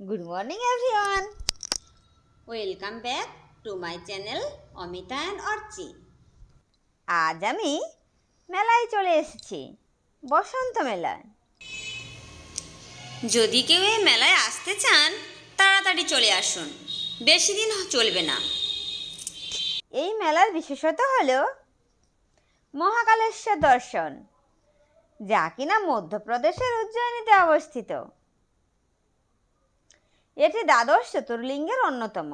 Good morning everyone. Welcome back to my channel Amita and Archi. আজ আমি মেলায় চলে এসেছি, বসন্ত মেলায়। যদি কেউ এই মেলায় আসতে চান তাড়াতাড়ি চলে আসুন, বেশি দিন চলবে না। এই মেলার বিশেষত হলো মহাকালেশ্বর দর্শন, যা কিনা মধ্যপ্রদেশের উজ্জয়িনীতে অবস্থিত। এটি দ্বাদশ জ্যোতির্লিঙ্গের অন্যতম।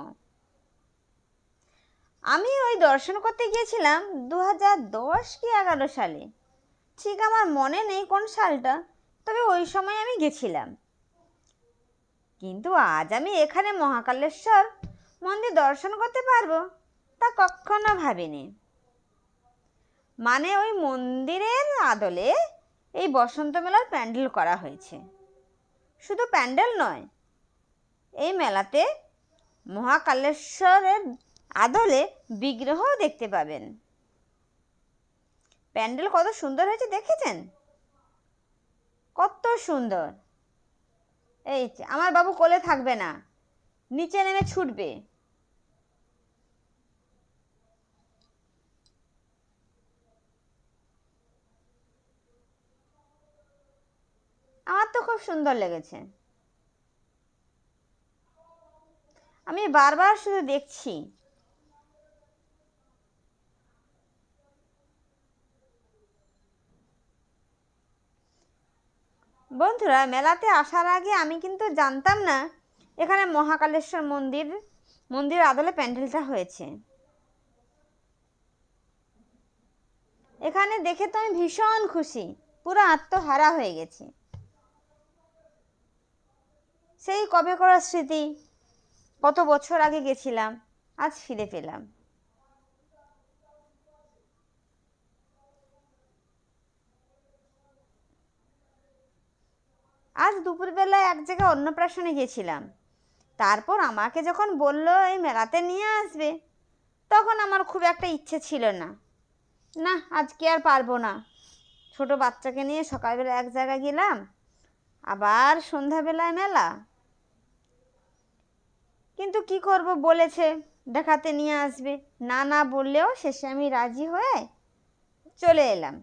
আমি ওই দর্শন করতে গিয়েছিলাম 2010 কি 11 সালে, ঠিক আমার মনে নেই কোন সালটা, তবে ওই সময় আমি গেছিলাম। কিন্তু আজ আমি এখানে মহাকালেশ্বর মন্দির দর্শন করতে পারবো তা কখনো ভাবিনি। মানে ওই মন্দিরের আদলে এই বসন্ত মেলার প্যান্ডেল করা হয়েছে। শুধু প্যান্ডেল নয়, এই মেলাতে মহাকালেশ্বরের আদলে বিগ্রহও দেখতে পাবেন। প্যান্ডেল কত সুন্দর হয়েছে দেখেছেন? কত সুন্দর! এই আমার বাবু কোলে থাকবে না, নিচে নেমে ছুটবে। আমার তো খুব সুন্দর লেগেছে। আমি বারবার শুধু দেখছি। বন্ধুরা, মেলাতে আসার আগে আমি কিন্তু জানতাম না এখানে মহাকালেশ্বর মন্দির আদলে প্যান্ডেলটা হয়েছে। এখানে দেখে তো আমি ভীষণ খুশি, পুরো আত্মহারা হয়ে গেছি। সেই কবে করা স্মৃতি, কত বছর আগে গেছিলাম, আজ ফিরে পেলাম। আজ দুপুরবেলায় এক জায়গায় অন্নপ্রাশনে গেছিলাম। তারপর আমাকে যখন বলল এই মেলাতে নিয়ে আসবে, তখন আমার খুব একটা ইচ্ছে ছিল না। না, আজকে আর পারবো না। ছোট বাচ্চাকে নিয়ে সকালবেলা এক জায়গায় গেলাম, আবার সন্ধ্যাবেলায় মেলা। কিন্তু কি করব, বলেছে দেখাতে নিয়ে আসবে, না না বললেও শেষে আমি রাজি হয়ে চলে এলাম।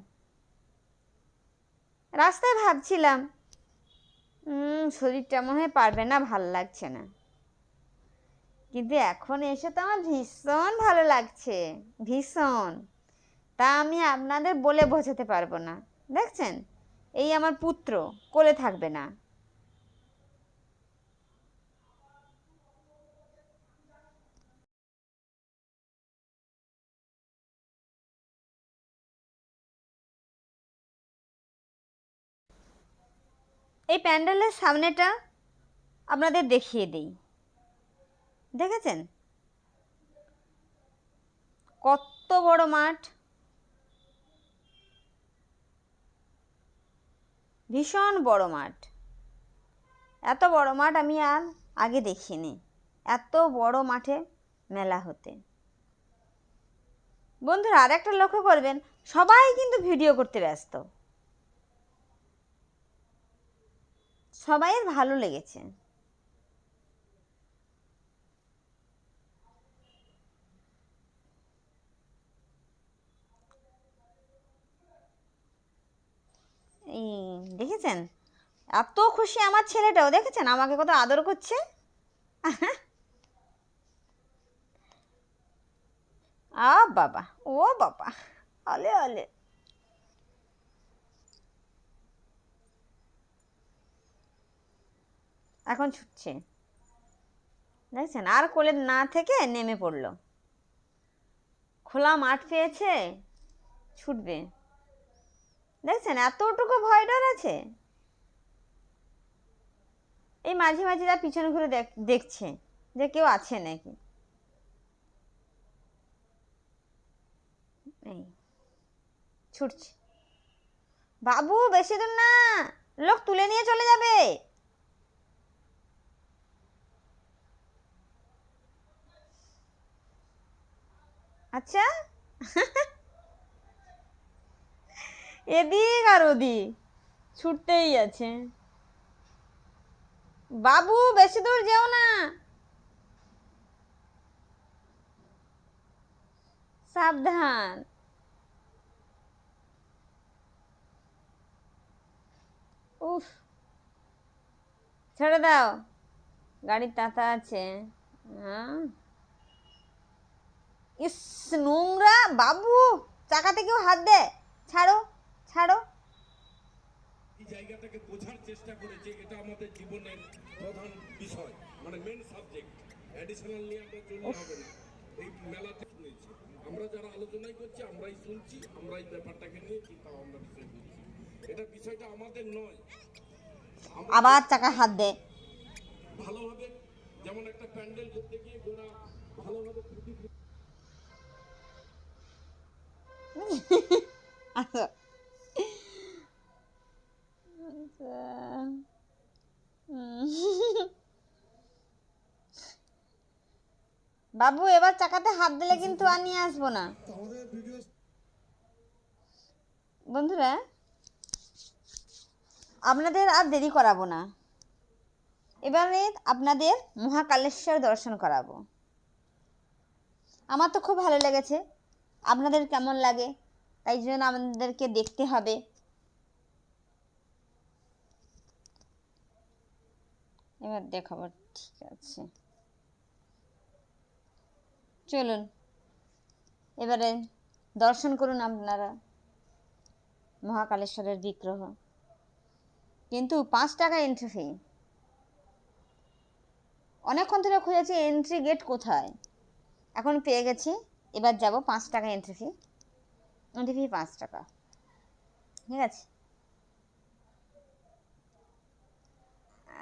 রাস্তায় ভাবছিলাম শরীরটা মনে হয় পারবে না, ভাল লাগছে না। কিন্তু এখন এসে তো আমার ভীষণ ভালো লাগছে, ভীষণ। তা আমি আপনাদের বলে বোঝাতে পারবো না। দেখছেন, এই আমার পুত্র কোলে থাকবে না। এই প্যান্ডেলের সামনেটা আপনাদের দেখিয়ে দিই। দেখেছেন কত বড় মাঠ, ভীষণ বড় মাঠ। এত বড় মাঠ আমি আর আগে দেখিনি, এত বড় মাঠে মেলা হতে। বন্ধুরা, আর একটা লক্ষ্য করবেন, সবাই কিন্তু ভিডিও করতে ব্যস্ত। সবাইয়ের ভালো লেগেছে। এই দেখেছেন, এত খুশি আমার ছেলেটাও, দেখেছেন আমাকে কত আদর করছে। বাবা, ও বাবা, অলে অলে। এখন ছুটছে, দেখছেন, আর কোলে না থেকে নেমে পড়লো। খোলা মাঠ পেয়েছে, ছুটবে। দেখছেন এতটুকু ভয় ডর আছে। এই মাঝে মাঝে তার পিছনে ঘুরে দেখছে যে কেউ আছে নাকি। এই ছুটছে। বাবু বেশি দূর না, লোক তুলে নিয়ে চলে যাবে। আচ্ছা, এদিক আর ওদিক ছুটতেই আছে। বাবু বেশি দূর যেও না, সাবধান। উফ, ছেড়ে দাও, গাড়ির তাতা আছে। হ্যাঁ, ইস, নোংরা। বাবু, চাকাতে কেউ হাত দেয়, ছাড়ো ছাড়ো। এই জায়গাটাকে বোঝার চেষ্টা করে যে এটা আমাদের জীবনের প্রধান বিষয়, মানে মেন সাবজেক্ট। অ্যাডিশনাল নিয়ে আমরা চললে হবে না। এই মেলাতে শুনেছি, আমরা যারা আলোচনাই করছি আমরাই শুনছি, আমরাই ব্যাপারটাকে নিয়ে চিন্তা ভাবনা বিষয় করছি। এটা বিষয়টা আমাদের নয়। আবার চাকা হাত দেয়। ভালোভাবে, যেমন একটা প্যান্ডেল করতে গিয়ে গোড়া ভালোভাবে খুঁটি আচ্ছা, বাবু এবার চাকাতে হাত দিলে কিন্তু আর নিয়ে আসবো না। বন্ধুরা, আপনাদের আর দেরি করাবো না, এবারে আপনাদের মহাকালেশ্বর দর্শন করাবো। আমার তো খুব ভালো লেগেছে, আপনাদের কেমন লাগে তাই জন্য আমাদেরকে দেখতে হবে। এবার দেখাবো, ঠিক আছে, চলুন এবারে দর্শন করুন আপনারা মহাকালেশ্বরের বিগ্রহ। কিন্তু 5 টাকা এন্ট্রি ফি। অনেকক্ষণ ধরে খুঁজেছি এন্ট্রি গেট কোথায়, এখন পেয়ে গেছি। এবার যাব, 5 টাকা এন্ট্রি ফি, 5 টাকা, ঠিক আছে।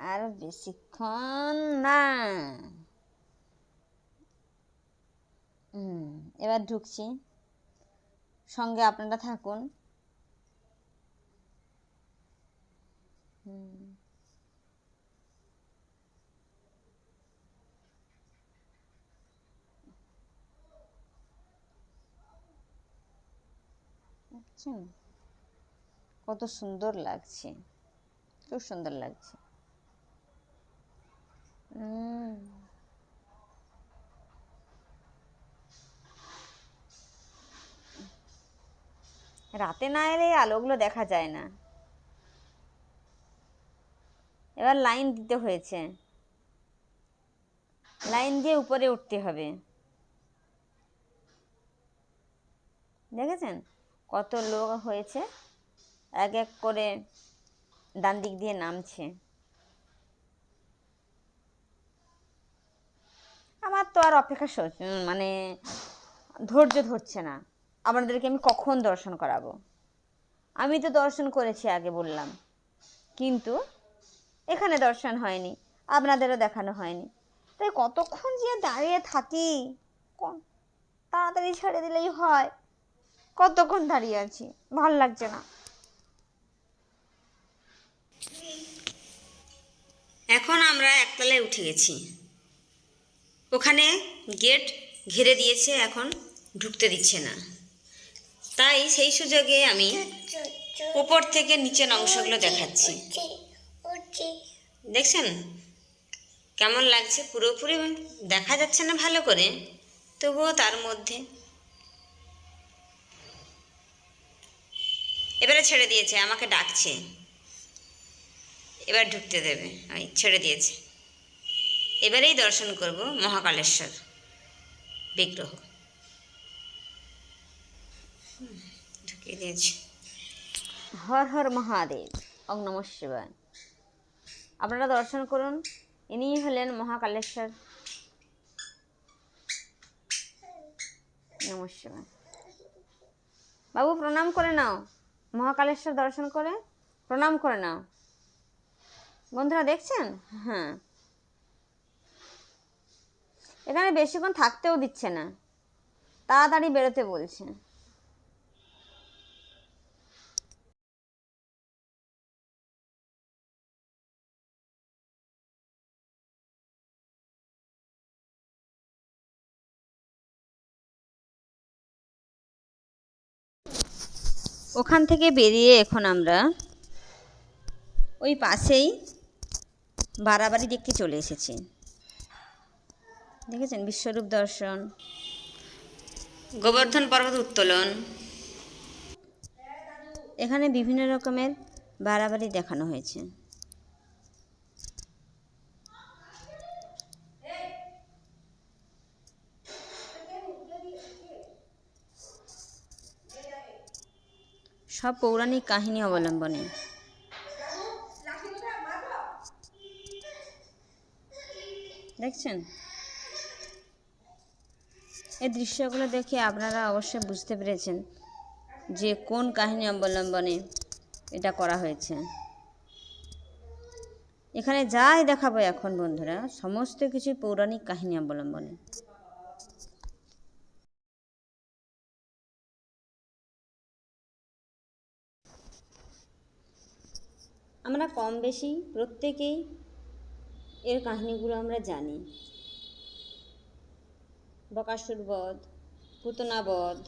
আর বেশিক্ষণ না। এবার ঢুকছি, সঙ্গে আপনারা থাকুন। দেখছেন কত সুন্দর লাগছে, খুব সুন্দর লাগছে। রাতে না এলে এই আলোগুলো দেখা যায় না। এবার লাইন দিতে হয়েছে, লাইন দিয়ে উপরে উঠতে হবে। দেখেছেন কত লোক হয়েছে, এক এক করে ডান দিক দিয়ে নামছে। আমার তো আর অপেক্ষা মানে ধৈর্য ধরছে না, আপনাদেরকে আমি কখন দর্শন করাবো। আমি তো দর্শন করেছি আগে বললাম, কিন্তু এখানে দর্শন হয়নি, আপনাদেরও দেখানো হয়নি, তাই কতক্ষণ যে দাঁড়িয়ে থাকি, তাড়াতাড়ি ছেড়ে দিলেই হয়। কতক্ষণ দাঁড়িয়ে আছি, ভাল লাগছে না। এখন আমরা একতলায় উঠে গেছি, ওখানে গেট ঘিরে দিয়েছে, এখন ঢুকতে দিচ্ছে না। তাই সেই সুযোগে আমি উপর থেকে নিচের অংশগুলো দেখাচ্ছি। দেখছেন কেমন লাগছে? পুরোপুরি দেখা যাচ্ছে না ভালো করে, তবুও তার মধ্যে এবারে ছেড়ে দিয়েছে, আমাকে ডাকছে, এবার ঢুকতে দেবে। ওই ছেড়ে দিয়েছে, এবারেই দর্শন করব মহাকালেশ্বর বিগ্রহ। ঢুকিয়ে দিয়েছে। হর হর মহাদেব, ওং নমঃ শিবায়। আপনারা দর্শন করুন, ইনিই হলেন মহাকালেশ্বর। নমঃ শিবায়। বাবু প্রণাম করে নাও, মহাকালেশ্বর দর্শন করে প্রণাম করে নাও। বন্ধুরা দেখছেন? হ্যাঁ, এখানে বেশিক্ষণ থাকতেও দিচ্ছে না, তাড়াতাড়ি বেরোতে বলছে। ওখান থেকে বেরিয়ে এখন আমরা ওই পাশেই বাড়াবাড়ি দেখতে চলে এসেছি। দেখেছেন বিশ্বরূপ দর্শন, গোবর্ধন পর্বত উত্তোলন। এখানে বিভিন্ন রকমের বাড়াবাড়ি দেখানো হয়েছে। সব পৌরাণিক কাহিনী অবলম্বনে। দেখছেন এই দৃশ্যগুলো দেখে আপনারা অবশ্যই বুঝতে পেরেছেন যে কোন কাহিনী অবলম্বনে এটা করা হয়েছে। এখানে যাই দেখাবো এখন বন্ধুরা সমস্ত কিছু পৌরাণিক কাহিনী অবলম্বনে। আমরা কম বেশি প্রত্যেকেই এর কাহিনীগুলো আমরা জানি। বকাসুর বধ, পুতনা বধ,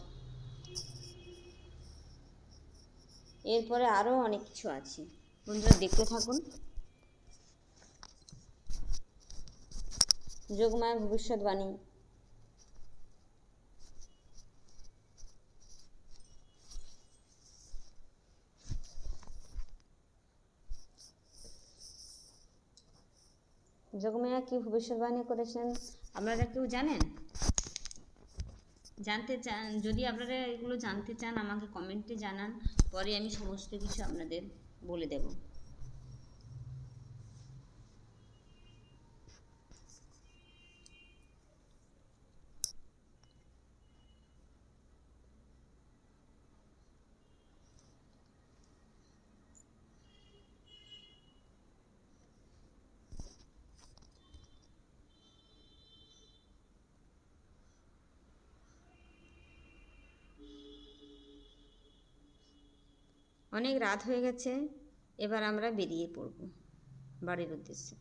এরপরে আরও অনেক কিছু আছে। বন্ধুরা দেখতে থাকুন। যোগমায়া ভবিষ্যৎবাণী, যোগমায়া কি ভবিষ্যৎবাণী করেছেন আপনারা কেউ জানেন? জানতে চান? যদি আপনারা এগুলো জানতে চান আমাকে কমেন্টে জানান, পরে আমি সমস্ত কিছু আপনাদের বলে দেব। অনেক রাত হয়ে গেছে, এবার আমরা বেরিয়ে পড়ব বাড়ির উদ্দেশ্যে।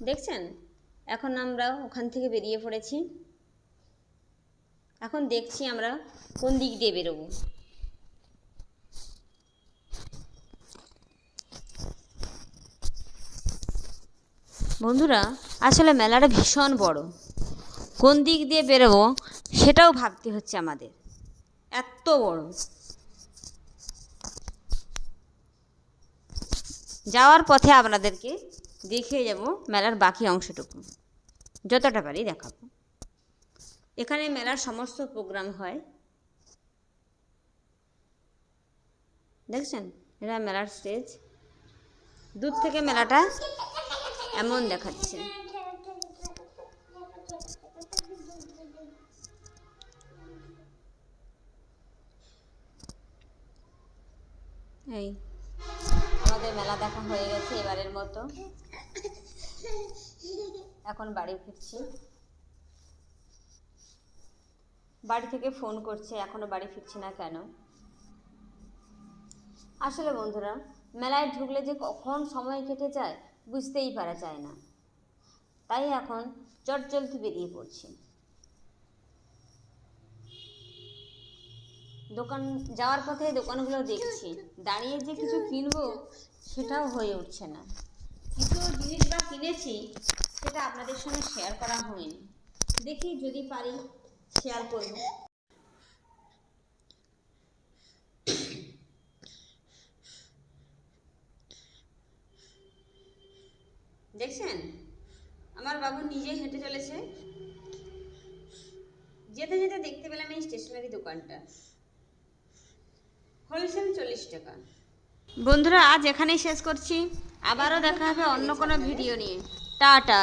দেখছেন এখন আমরা ওখান থেকে বেরিয়ে পড়েছি। এখন দেখছি আমরা কোন দিক দিয়ে বেরোবো। বন্ধুরা আসলে মেলাটা ভীষণ বড়, কোন দিক দিয়ে বেরোবো সেটাও ভাবতে হচ্ছে আমাদের, এত বড়। যাওয়ার পথে আপনাদেরকে দেখিয়ে যাব মেলার বাকি অংশটুকু, যতটা পারি দেখাবো। এখানে মেলার সমস্ত প্রোগ্রাম হয়। দেখছেন এটা মেলার স্টেজ, দূর থেকে মেলাটা এমন দেখাচ্ছে। এই আমাদের মেলা দেখা হয়ে গেছে এবারের মতো, এখন বাড়ি ফিরছি। বাড়ি থেকে ফোন করছে এখনো বাড়ি ফিরছি না কেন। আসলে বন্ধুরা মেলায় ঢুকলে যে কখন সময় কেটে যায় বুঝতেই পারা যায় না, তাই এখন চটজলদি বেরিয়ে পড়ছি। দোকান যাওয়ার পথে দোকানগুলো দেখছি, দাঁড়িয়ে যে কিছু কিনবো সেটাও হয়ে উঠছে না। কিছু জিনিস বা কিনেছি সেটা আপনাদের সঙ্গে শেয়ার করা হয়নি, দেখি যদি পারি শেয়ার করব। দেখছেন আমার বাবু নিজে হেঁটে চলেছে, যেতে যেতে দেখতে পেলাম এই স্টেশনারি দোকানটা, হোলসেল 40 টাকা। বন্ধুরা আজ এখানেই শেষ করছি, আবারও দেখা হবে অন্য কোনো ভিডিও নিয়ে। টাটা।